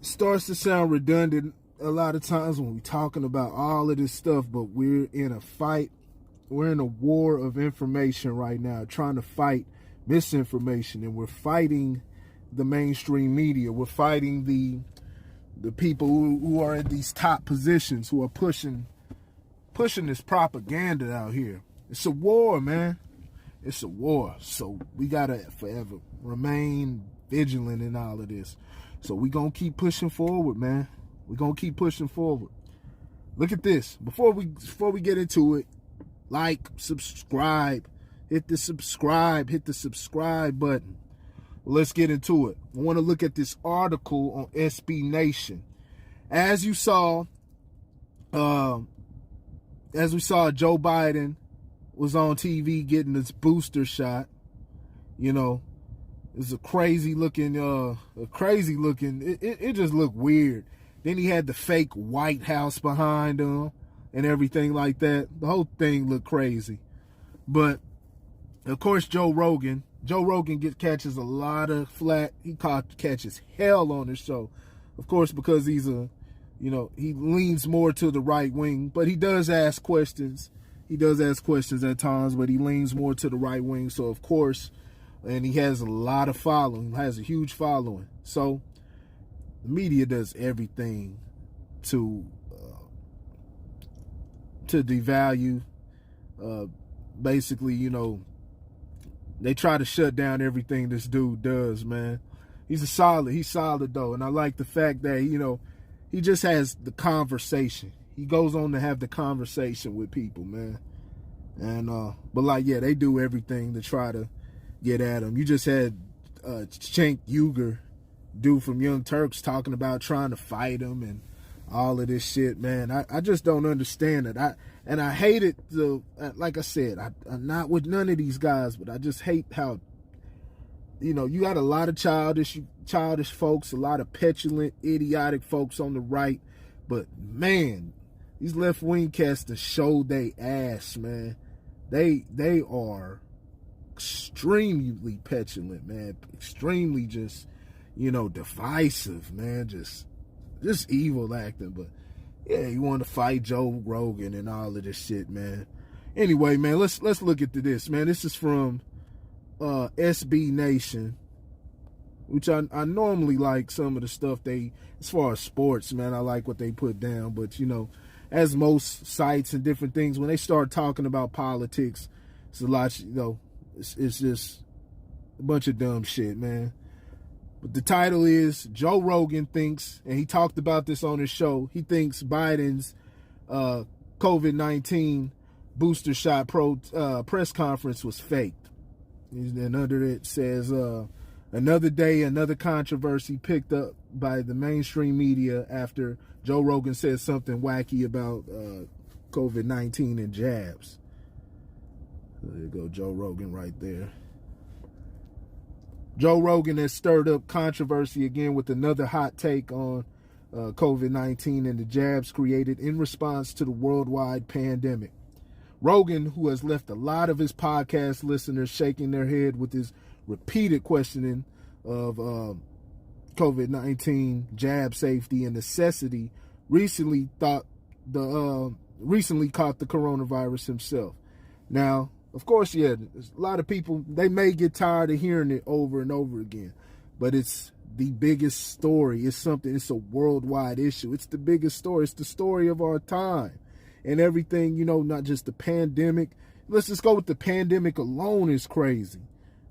starts to sound redundant a lot of times when we're talking about all of this stuff, but we're in a fight. We're in a war of information right now, trying to fight misinformation, and we're fighting the mainstream media. We're fighting the people who are in these top positions, who are pushing this propaganda out here. It's a war, man. It's a war. So we gotta forever remain vigilant in all of this. So we gonna keep pushing forward, man. We gonna keep pushing forward. Look at this. Before we get into it, like, subscribe, hit the subscribe button. Well, let's get into it. I want to look at this article on SB Nation. As we saw, Joe Biden was on TV getting this booster shot. You know, it's a crazy looking. It just looked weird. Then he had the fake White House behind him and everything like that. The whole thing looked crazy. But of course, Joe Rogan catches a lot of flack. He catches hell on his show, of course, because he leans more to the right wing, but he does ask questions. He does ask questions at times, but he leans more to the right wing. So of course, and he has a lot of following, has a huge following. So the media does everything to devalue. Basically, they try to shut down everything this dude does, man. He's solid though. And I like the fact that, he just has the conversation. He goes on to have the conversation with people, man. And, but they do everything to try to get at him. You just had Cenk Uygur, dude from Young Turks, talking about trying to fight him and all of this shit, man. I just don't understand it. I hate it. Like I said, I'm not with none of these guys, but I just hate how, you got a lot of childish folks, a lot of petulant, idiotic folks on the right. But man, these left wing cats to show they ass, man. They are extremely petulant, man. Extremely just, divisive, man. Just evil acting. But yeah, you want to fight Joe Rogan and all of this shit, man. Anyway, man, let's look at this, man. This is from SB Nation, which I normally like some of the stuff as far as sports, man, I like what they put down. But, as most sites and different things, when they start talking about politics, it's a lot, it's just a bunch of dumb shit, man. But the title is, Joe Rogan thinks, and he talked about this on his show, he thinks Biden's COVID-19 booster shot press conference was faked. And under it says, another day, another controversy picked up by the mainstream media after Joe Rogan said something wacky about COVID-19 and jabs. There you go, Joe Rogan right there. Joe Rogan has stirred up controversy again with another hot take on COVID-19 and the jabs created in response to the worldwide pandemic. Rogan, who has left a lot of his podcast listeners shaking their head with his repeated questioning of COVID-19 jab safety and necessity, recently caught the coronavirus himself. Now, of course, yeah, a lot of people, they may get tired of hearing it over and over again, but it's the biggest story. It's a worldwide issue. It's the biggest story. It's the story of our time and everything, not just the pandemic. Let's just go with the pandemic alone is crazy.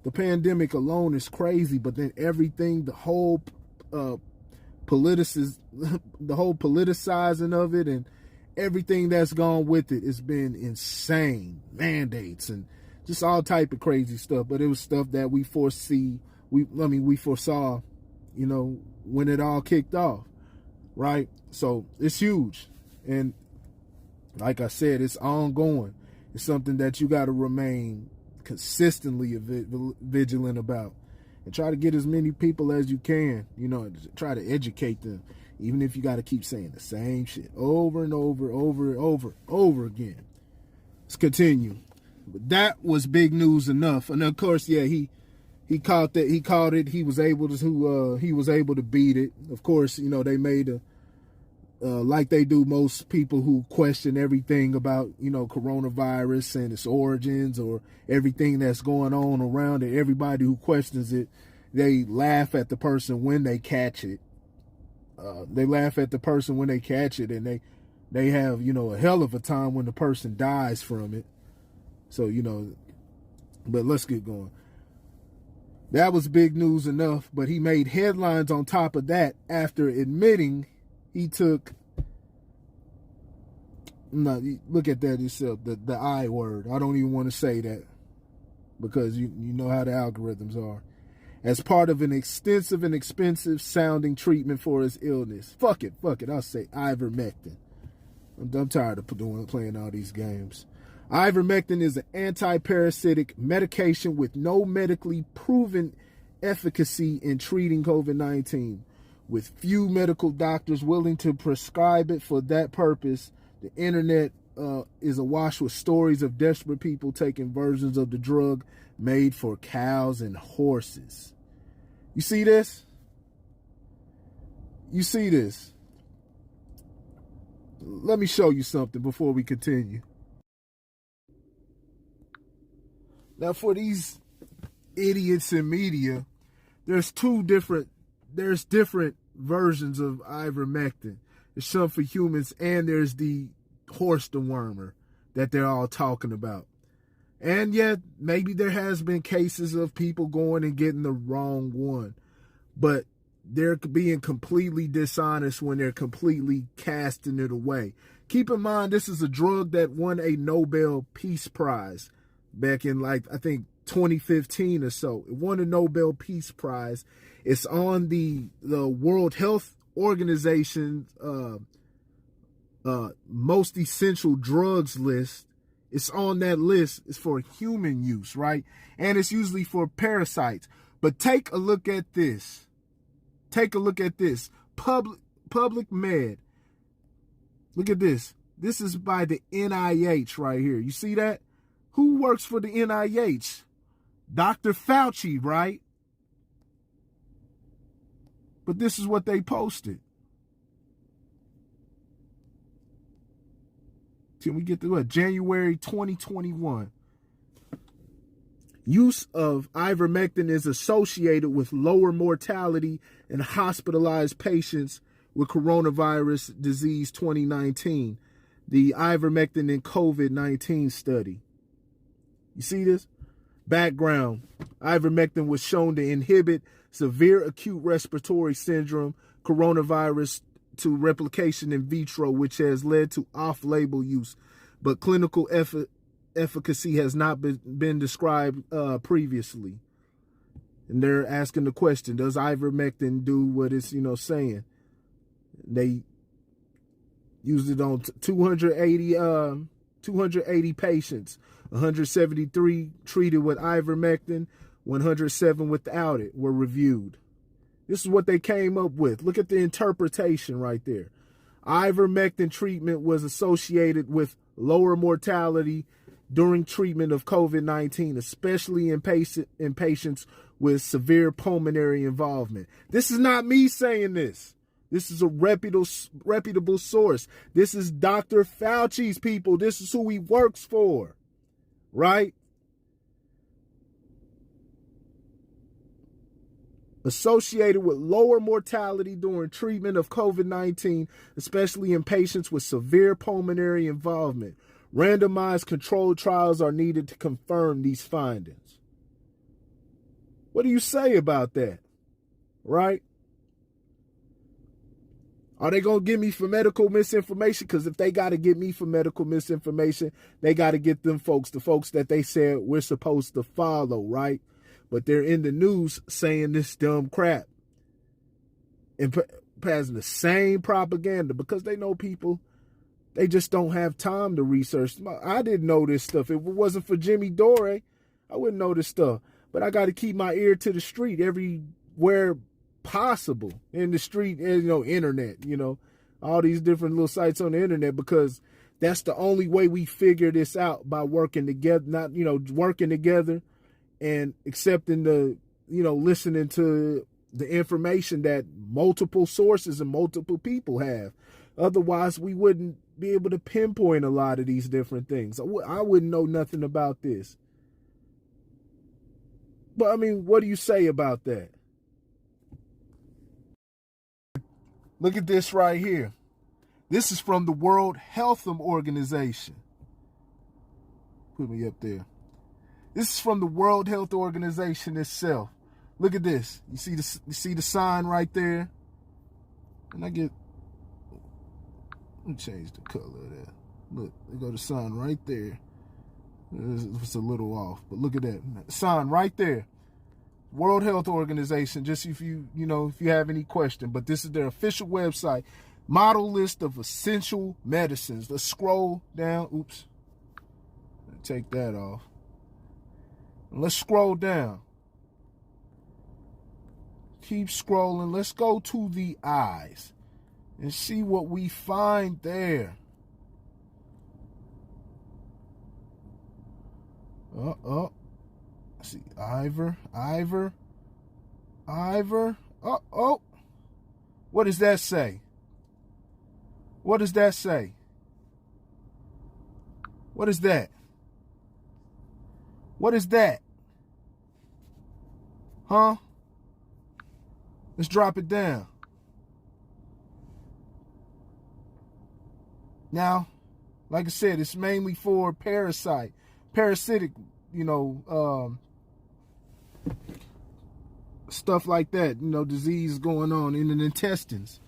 The pandemic alone is crazy, but then everything, the whole politicizing of it and everything that's gone with it has been insane. Mandates and just all type of crazy stuff. But it was stuff that we foresaw, when it all kicked off, right? So it's huge. And like I said, it's ongoing. It's something that you got to remain consistently vigilant about and try to get as many people as you can, try to educate them, even if you got to keep saying the same shit over and over again. Let's continue. But that was big news enough. And of course, yeah, he He caught it. He was able to beat it. Of course, they made like they do most people who question everything about, coronavirus and its origins or everything that's going on around it. Everybody who questions it, they laugh at the person when they catch it. And they have, a hell of a time when the person dies from it. So, but let's get going. That was big news enough, but he made headlines on top of that after admitting he took, look at that yourself, the I word. I don't even want to say that because you know how the algorithms are. As part of an extensive and expensive sounding treatment for his illness. Fuck it, I'll say Ivermectin. I'm tired of playing all these games. Ivermectin is an anti-parasitic medication with no medically proven efficacy in treating COVID-19. With few medical doctors willing to prescribe it for that purpose, the internet is awash with stories of desperate people taking versions of the drug made for cows and horses. You see this? Let me show you something before we continue. Now, for these idiots in media, there's different versions of ivermectin. There's some for humans, and there's the horse dewormer that they're all talking about. And yet, maybe there has been cases of people going and getting the wrong one, but they're being completely dishonest when they're completely casting it away. Keep in mind, this is a drug that won a Nobel Peace Prize back in, I think 2015 or so. It won a Nobel Peace Prize. It's on the World Health Organization's most essential drugs list. It's on that list. It's for human use, right? And it's usually for parasites. But take a look at this. Public Med. Look at this. This is by the NIH right here. You see that? Who works for the NIH? Dr. Fauci, right? But this is what they posted. Can we get to January 2021. Use of ivermectin is associated with lower mortality in hospitalized patients with coronavirus disease 2019. The ivermectin in COVID-19 study. You see this? Background. Ivermectin was shown to inhibit severe acute respiratory syndrome, coronavirus to replication in vitro, which has led to off-label use, but clinical efficacy has not been described previously. And they're asking the question, does ivermectin do what it's, saying? They used it on 280 patients. 173 treated with ivermectin, 107 without it were reviewed. This is what they came up with. Look at the interpretation right there. Ivermectin treatment was associated with lower mortality during treatment of COVID-19, especially in patients with severe pulmonary involvement. This is not me saying this. This is a reputable source. This is Dr. Fauci's people. This is who he works for, right? Associated with lower mortality during treatment of COVID-19, especially in patients with severe pulmonary involvement. Randomized controlled trials are needed to confirm these findings. What do you say about that? Right? Are they going to get me for medical misinformation? Because if they got to get me for medical misinformation, they got to get them folks, the folks that they said we're supposed to follow, right? But they're in the news saying this dumb crap and passing the same propaganda because they know people, they just don't have time to research. I didn't know this stuff. If it wasn't for Jimmy Dore, I wouldn't know this stuff. But I got to keep my ear to the street everywhere possible in the street, and internet, all these different little sites on the internet, because that's the only way we figure this out, by working together, not working together and accepting the listening to the information that multiple sources and multiple people have. Otherwise, we wouldn't be able to pinpoint a lot of these different things. I wouldn't know nothing about this. But I mean, what do you say about that? Look at this right here. This is from the World Health Organization. Put me up there. This is from the World Health Organization itself. Look at this. You see the sign right there? And let me change the color of that. Look, there go the sign right there. It's a little off, but look at that sign right there. World Health Organization, just if you have any question, but this is their official website. Model list of essential medicines. Let's scroll down. Oops. Take that off. Let's scroll down. Keep scrolling. Let's go to the eyes and see what we find there. See, Ivor. What does that say? What does that say? What is that? What is that? Huh? Let's drop it down. Now, like I said, it's mainly for parasitic, stuff like that, disease going on in the intestines.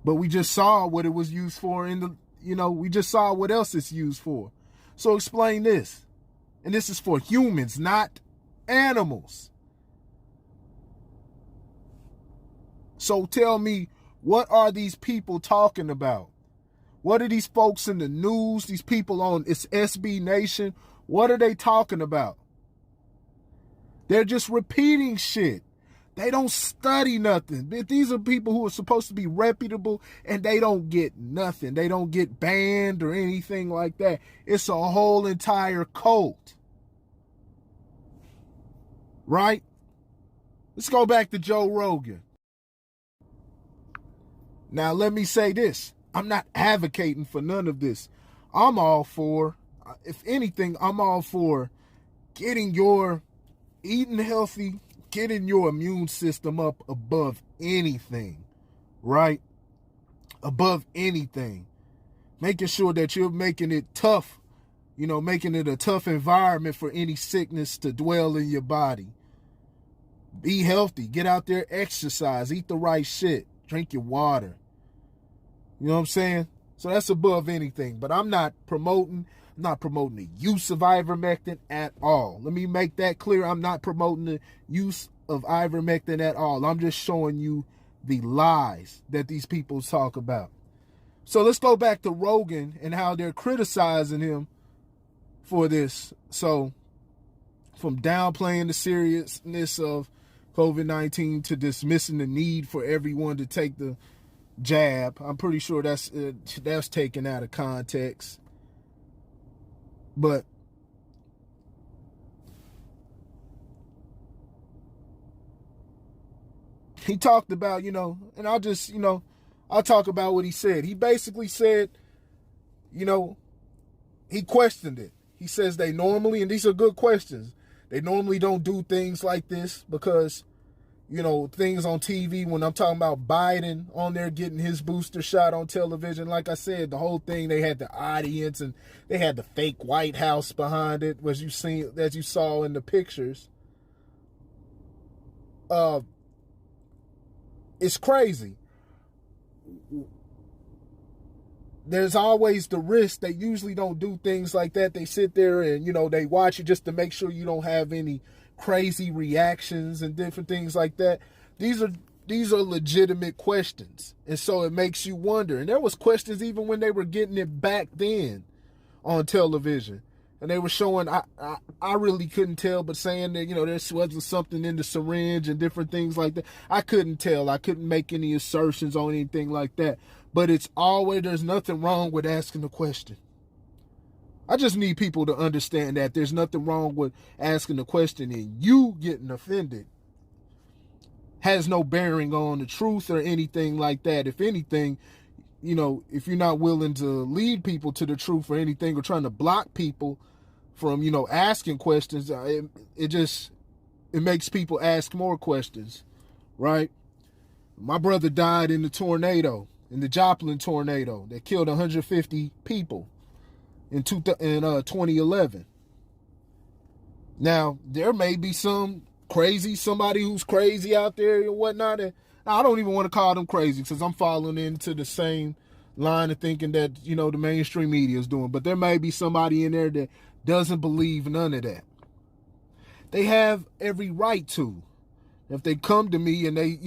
But we just saw what it was used for we just saw what else it's used for. So explain this. And this is for humans, not animals. So tell me, what are these people talking about? What are these folks in the news, these people on it's SB Nation, what are they talking about? They're just repeating shit. They don't study nothing. These are people who are supposed to be reputable, and they don't get nothing. They don't get banned or anything like that. It's a whole entire cult. Right? Let's go back to Joe Rogan. Now, let me say this. I'm not advocating for none of this. I'm all for, if anything, I'm all for eating healthy, getting your immune system up above anything, right? Above anything. Making sure that you're making it tough, making it a tough environment for any sickness to dwell in your body. Be healthy. Get out there, exercise, eat the right shit, drink your water. You know what I'm saying? So that's above anything. But I'm not promoting the use of ivermectin at all. Let me make that clear. I'm not promoting the use of ivermectin at all. I'm just showing you the lies that these people talk about. So let's go back to Rogan and how they're criticizing him for this. So from downplaying the seriousness of COVID-19 to dismissing the need for everyone to take the jab. I'm pretty sure that's taken out of context. But he talked about, and I'll talk about what he said. He basically said, he questioned it. He says they normally, and these are good questions, they normally don't do things like this because, things on TV, when I'm talking about Biden on there getting his booster shot on television, like I said, the whole thing, they had the audience and they had the fake White House behind it, as you saw in the pictures. It's crazy. There's always the risk. They usually don't do things like that. They sit there and, they watch you just to make sure you don't have any crazy reactions and different things like that. These are legitimate questions. And so it makes you wonder. And there was questions even when they were getting it back then on television. And they were showing, I really couldn't tell, but saying that, there was something in the syringe and different things like that. I couldn't tell. I couldn't make any assertions on anything like that. But there's nothing wrong with asking the question. I just need people to understand that there's nothing wrong with asking the question, and you getting offended has no bearing on the truth or anything like that. If anything, if you're not willing to lead people to the truth or anything, or trying to block people from, asking questions, it makes people ask more questions, right? My brother died in the Joplin tornado that killed 150 people in 2011. Now, there may be somebody who's crazy out there and whatnot. And I don't even want to call them crazy, because I'm falling into the same line of thinking that, the mainstream media is doing. But there may be somebody in there that doesn't believe none of that. They have every right to. If they come to me and they,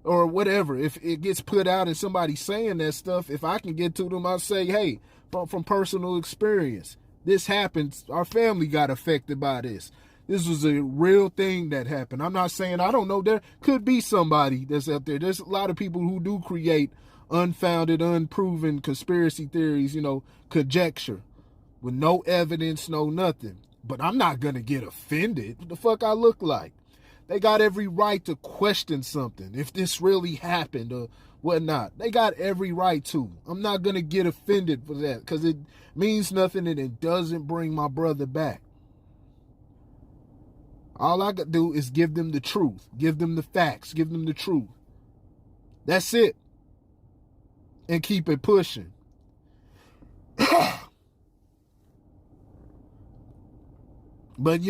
or whatever, if it gets put out and somebody's saying that stuff, if I can get to them, I'll say, hey, from personal experience, this happened. Our family got affected by this. This was a real thing that happened. I'm not saying, I don't know, there could be somebody that's out there. There's a lot of people who do create unfounded, unproven conspiracy theories, conjecture with no evidence, no nothing. But I'm not going to get offended. What the fuck I look like? They got every right to question something, if this really happened or whatnot. They got every right to. I'm not going to get offended for that, because it means nothing and it doesn't bring my brother back. All I could do is give them the truth, give them the facts, give them the truth. That's it. And keep it pushing. But,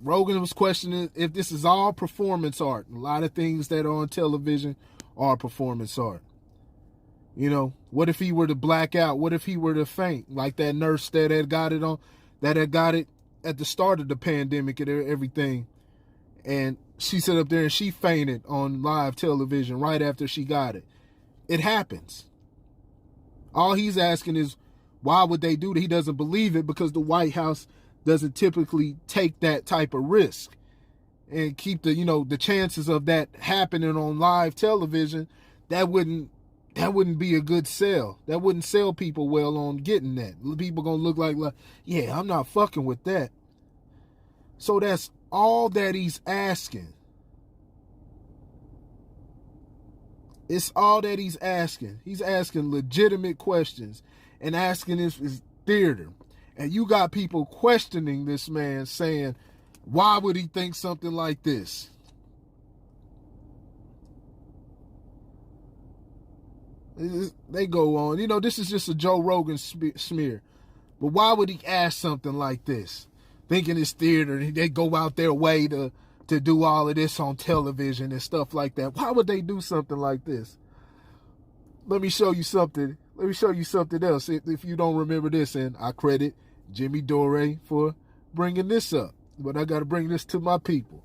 Rogan was questioning if this is all performance art. A lot of things that are on television are performance art. What if he were to black out? What if he were to faint? Like that nurse that had got it at the start of the pandemic and everything. And she sat up there and she fainted on live television right after she got it. It happens. All he's asking is, why would they do that? He doesn't believe it, because the White House doesn't typically take that type of risk and keep the chances of that happening on live television. That wouldn't be a good sell. That wouldn't sell people well on getting that. People gonna look like, yeah, I'm not fucking with that. So that's all that he's asking. It's all that he's asking. He's asking legitimate questions, and asking this is theater. And you got people questioning this man, saying, why would he think something like this? They go on. This is just a Joe Rogan smear. But why would he ask something like this? Thinking it's theater, and they go out their way to do all of this on television and stuff like that. Why would they do something like this? Let me show you something. Let me show you something else. If you don't remember this, and I credit Jimmy Dore for bringing this up, but I got to bring this to my people.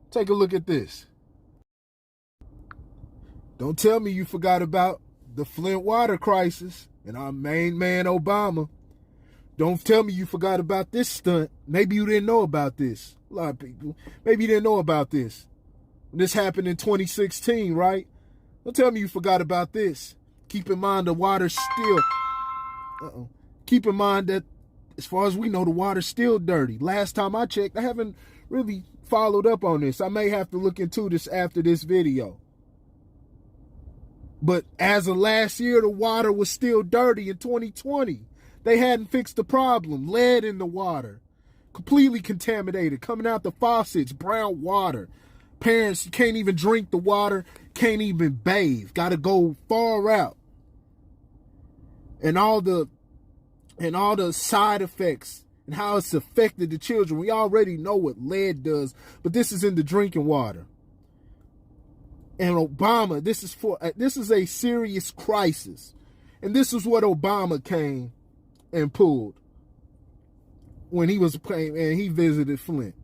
Take a look at this. Don't tell me you forgot about the Flint water crisis and our main man Obama. Don't tell me you forgot about this stunt. Maybe you didn't know about this. A lot of people, maybe you didn't know about this. This happened in 2016, right? Don't tell me you forgot about this. Keep in mind the water's still... Keep in mind that, as far as we know, the water's still dirty. Last time I checked, I haven't really followed up on this. I may have to look into this after this video. But as of last year, the water was still dirty in 2020. They hadn't fixed the problem. Lead in the water. Completely contaminated. Coming out the faucets. Brown water. Parents can't even drink the water. Can't even bathe. Got to go far out. And all the side effects and how it's affected the children. We already know what lead does. But this is in the drinking water. And Obama, this is a serious crisis. And this is what Obama came and pulled when he was playing and he visited Flint.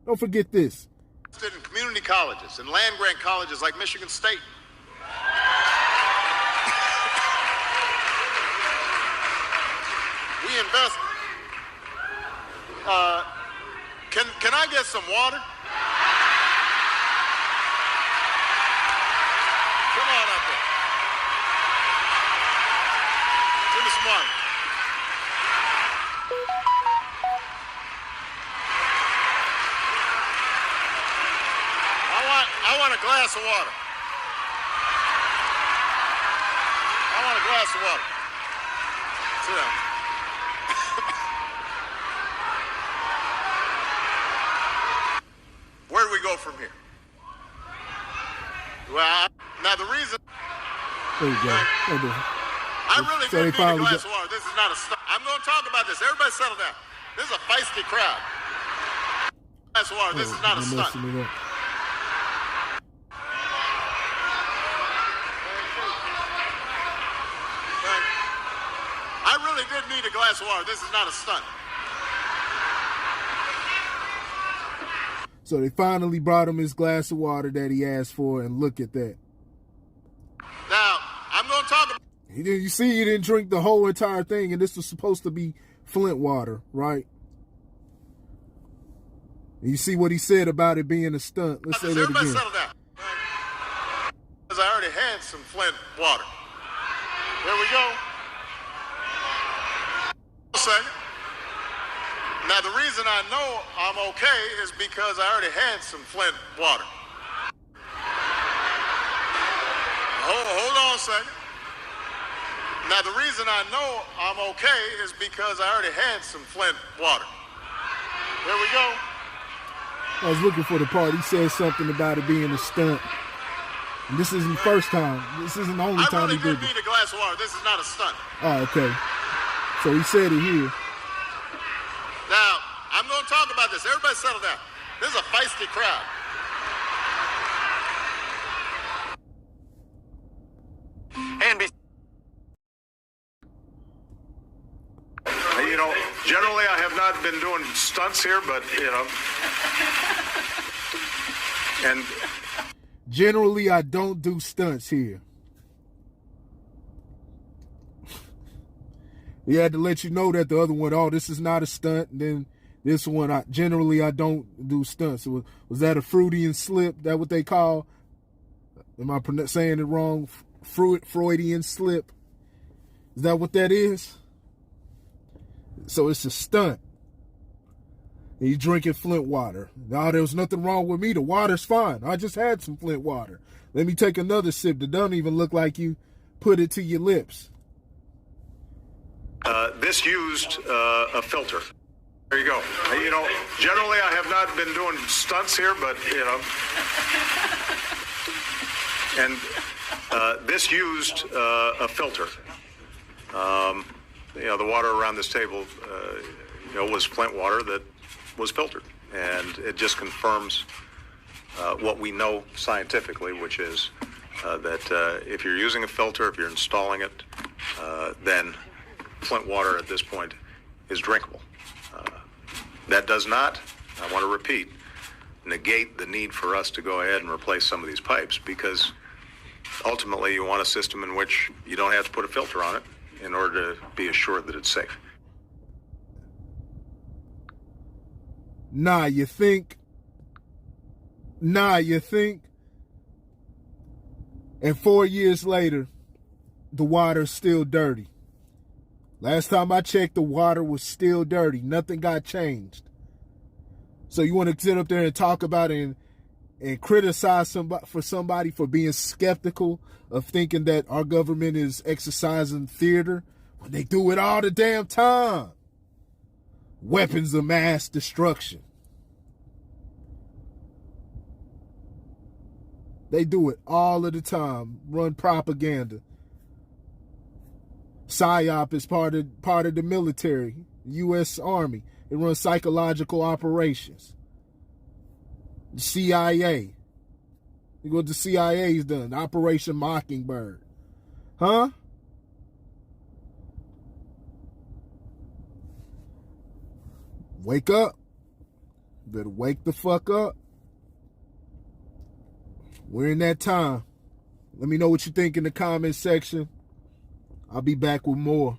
Don't forget this. In community colleges and land grant colleges like Michigan State. We invest. Can I get some water? Come on up here. Give me some water. want a glass of water. I want a glass of water. Sit down. Where do we go from here? Well, now the reason... There you go. I really did need a glass of water. This is not a stunt. I'm going to talk about this. Everybody settle down. This is a feisty crowd. Glass of water. This is not a stunt. I really did need a glass of water. This is not a stunt. So they finally brought him his glass of water that he asked for, and look at that. Now, I'm going to talk about... You see, he didn't drink the whole entire thing, and this was supposed to be Flint water, right? And you see what he said about it being a stunt. Let's say that again. Everybody settle down. Because I already had some Flint water. There we go. A second. Now, the reason I know I'm okay is because I already had some Flint water. Hold on a second. Now, the reason I know I'm okay is because I already had some Flint water. There we go. I was looking for the part. He said something about it being a stunt. And this isn't the first time. This isn't the only time he did it. I really did need a glass of water. This is not a stunt. Oh, okay. So he said it here. Now, I'm going to talk about this. Everybody settle down. This is a feisty crowd. You know, generally I have not been doing stunts here, but, you know. And generally I don't do stunts here. He had to let you know that the other one, oh, this is not a stunt. And then this one, I don't do stunts. Was that a Freudian slip? That what they call? Am I saying it wrong? Freudian slip. Is that what that is? So it's a stunt. And you drinking Flint water. Now, there was nothing wrong with me. The water's fine. I just had some Flint water. Let me take another sip that doesn't even look like you put it to your lips. This used a filter. There you go. You know, generally I have not been doing stunts here, but, you know. And this used a filter. You know, the water around this table, you know, was Flint water that was filtered. And it just confirms what we know scientifically, which is that if you're using a filter, if you're installing it, then Flint water at this point is drinkable. That does not, I want to repeat, negate the need for us to go ahead and replace some of these pipes, because ultimately you want a system in which you don't have to put a filter on it in order to be assured that it's safe. Nah, you think, and 4 years later, the water's still dirty. Last time I checked, the water was still dirty. Nothing got changed. So you want to sit up there and talk about it and criticize somebody for being skeptical of thinking that our government is exercising theater when they do it all the damn time. Weapons of mass destruction. They do it all of the time. Run propaganda. PSYOP is part of the military, U.S. Army. It runs psychological operations. The CIA. Look what the CIA's done. Operation Mockingbird. Huh? Wake up. Better wake the fuck up. We're in that time. Let me know what you think in the comment section. I'll be back with more.